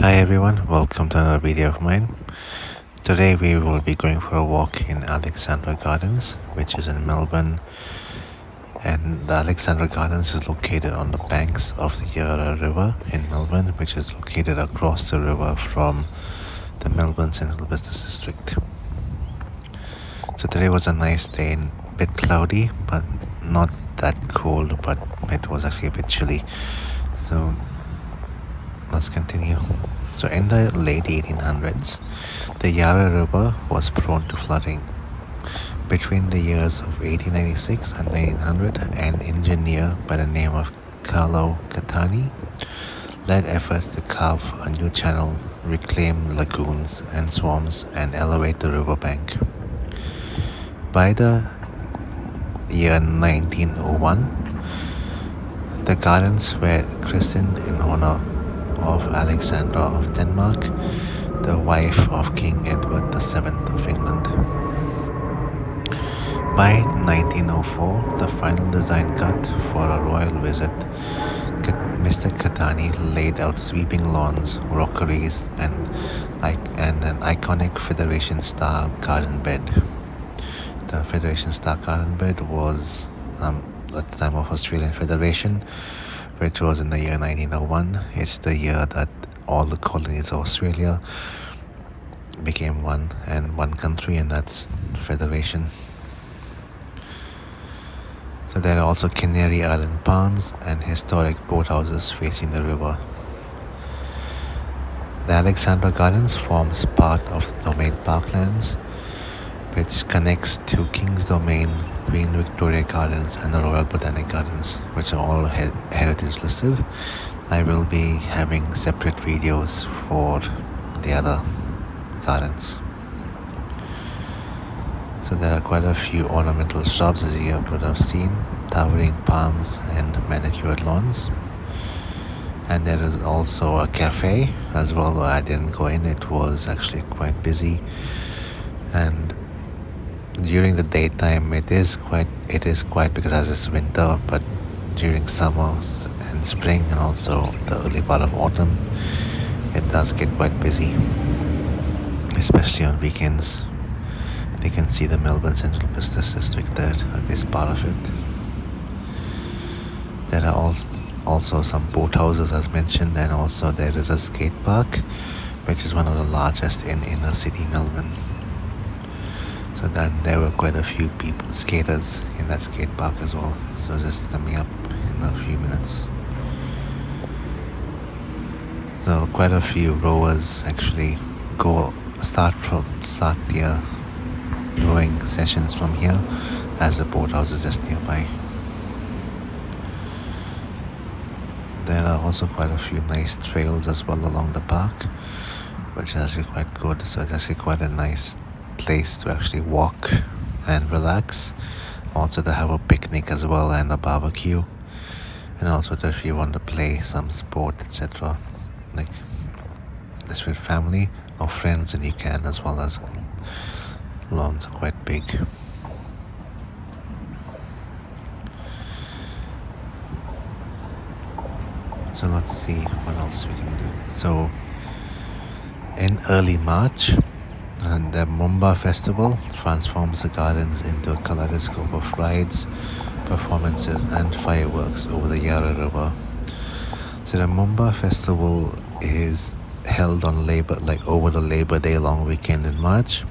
Hi everyone, welcome to another video of mine. Today we will be going for a walk in Alexandra Gardens, which is in Melbourne. And the Alexandra Gardens is located on the banks of the Yarra River in Melbourne, which is located across the river from the Melbourne Central Business District. So today was a nice day, a bit cloudy, but not that cold, but it was actually a bit chilly. So let's continue. So in the late 1800s, the Yarra River was prone to flooding. Between the years of 1896 and 1900, an engineer by the name of Carlo Catani led efforts to carve a new channel, reclaim lagoons and swamps, and elevate the riverbank. By the year 1901, the gardens were christened in honor of Alexandra of Denmark, the wife of King Edward VII of England. By 1904, the final design cut for a royal visit, Mr. Catani laid out sweeping lawns, rockeries, and an iconic Federation Star garden bed. The Federation Star garden bed was at the time of Australian Federation, which was in the year 1901. It's the year that all the colonies of Australia became one country, and that's Federation. So there are also Canary Island palms and historic boathouses facing the river. The Alexandra Gardens forms part of the Domain Parklands, which connects to King's Domain, Queen Victoria Gardens and the Royal Botanic Gardens, which are all heritage listed. I will be having separate videos for the other gardens. So there are quite a few ornamental shrubs, as you would have seen, towering palms and manicured lawns. And there is also a cafe as well, though I didn't go in. It was actually quite busy, and during the daytime it is quite because as it's winter, but during summer and spring and also the early part of autumn, it does get quite busy, especially on weekends. You can see the Melbourne Central Business District there, at least part of it. There are also some boathouses as mentioned, and also there is a skate park, which is one of the largest in inner city Melbourne. So then there were quite a few skaters in that skate park as well. So just coming up in a few minutes. So quite a few rowers actually start their rowing sessions from here, as the boathouse is just nearby. There are also quite a few nice trails as well along the park, which is actually quite good. So it's actually quite a nice place to actually walk and relax, also to have a picnic as well and a barbecue, and also if you want to play some sport, etc., like this with family or friends, and you can, as well as lawns are quite big. So let's see what else we can do. So in early March, and the Mumba Festival transforms the gardens into a kaleidoscope of rides, performances and fireworks over the Yarra River. So the Mumba Festival is held on over the Labor Day long weekend in March.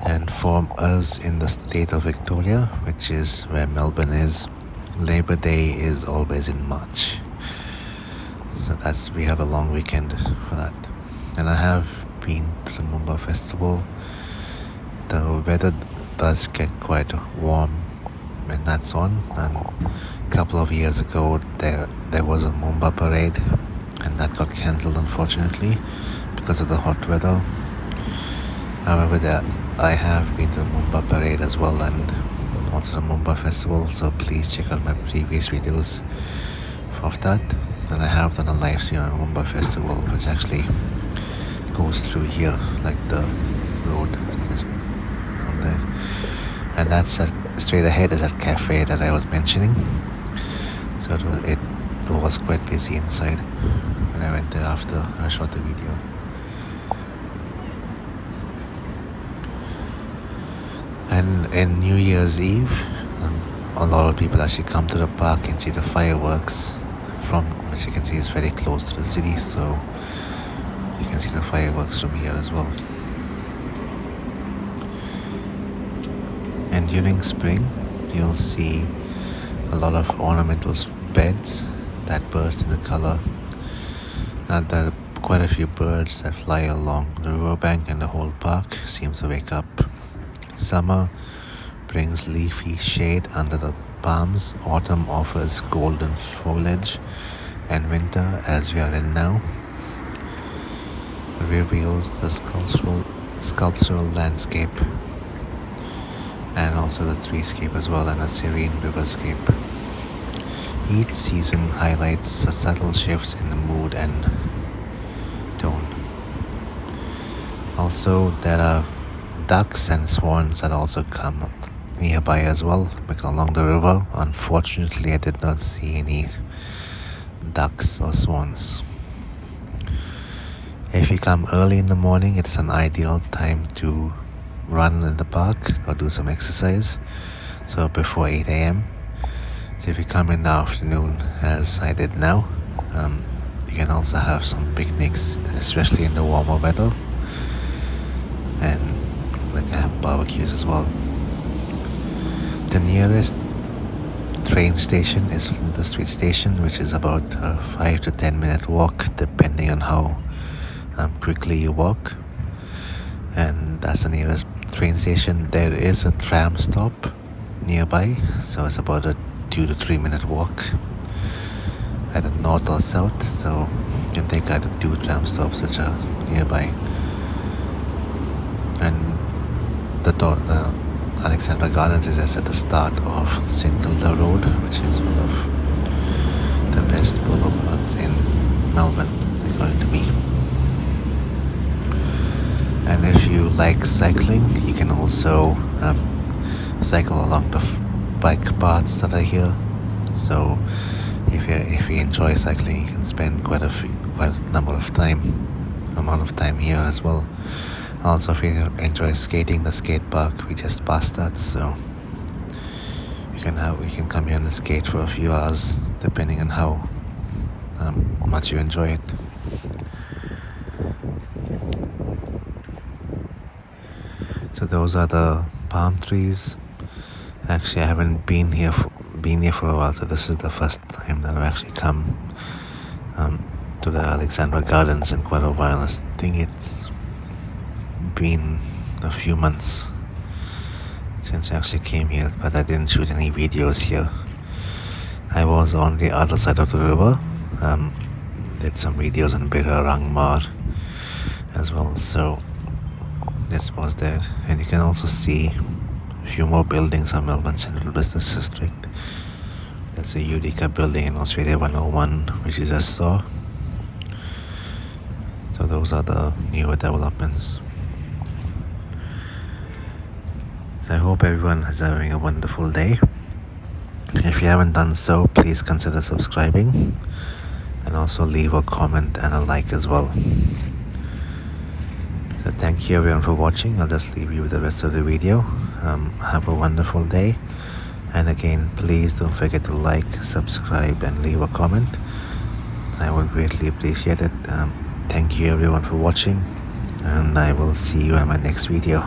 And for us in the state of Victoria, which is where Melbourne is, Labor Day is always in March. So we have a long weekend for that. And I have been to the Mumba Festival. The weather does get quite warm when that's on, and a couple of years ago there was a Mumba parade, and that got cancelled unfortunately because of the hot weather. However, I have been to the Mumba parade as well, and also the Mumba Festival, so please check out my previous videos of that. And I have done a live stream on Mumba Festival, which actually goes through here, like the road just on there, and that's straight ahead is that cafe that I was mentioning. So it was quite busy inside, when I went there after I shot the video. And in New Year's Eve, a lot of people actually come to the park and see the fireworks from, as you can see, it's very close to the city, so you can see the fireworks from here as well. And during spring, you'll see a lot of ornamental beds that burst into color. And there are quite a few birds that fly along the riverbank, and the whole park seems to wake up. Summer brings leafy shade under the palms, autumn offers golden foliage, and winter, as we are in now, reveals the sculptural landscape, and also the treescape as well, and a serene riverscape. Each season highlights the subtle shifts in the mood and tone. Also, there are ducks and swans that also come nearby as well, because along the river. Unfortunately, I did not see any ducks or swans. If you come early in the morning, it's an ideal time to run in the park or do some exercise, so before 8 a.m. So if you come in the afternoon, as I did now, you can also have some picnics, especially in the warmer weather, and like have barbecues as well. The nearest train station is the street station, which is about a 5 to 10 minute walk, depending on how quickly you walk, and that's the nearest train station. There is a tram stop nearby, so it's about a 2 to 3 minute walk, either north or south, so you can take either 2 tram stops which are nearby. And the Alexandra Gardens is just at the start of St. Kilda Road, which is one of the best boulevards in Melbourne, according to me. And if you like cycling, you can also cycle along the bike paths that are here. So if you enjoy cycling, you can spend quite a amount of time here as well. Also, if you enjoy skating, the skate park, we just passed that, so you can come here and skate for a few hours, depending on how much you enjoy it. So those are the palm trees. Actually, I haven't been here for a while, so this is the first time that I've actually come to the Alexandra Gardens in quite a while. I think it's been a few months since I actually came here, but I didn't shoot any videos here. I was on the other side of the river, did some videos on Birarangmar as well, so this was there. And you can also see a few more buildings on Melbourne Central Business District. There's a Utica building in Australia 101, which you just saw. So those are the newer developments. I hope everyone is having a wonderful day. If you haven't done so, please consider subscribing, and also leave a comment and a like as well. So thank you everyone for watching. I'll just leave you with the rest of the video. Have a wonderful day, and again, please don't forget to like, subscribe, and leave a comment. I would greatly appreciate it. Thank you everyone for watching, and I will see you in my next video.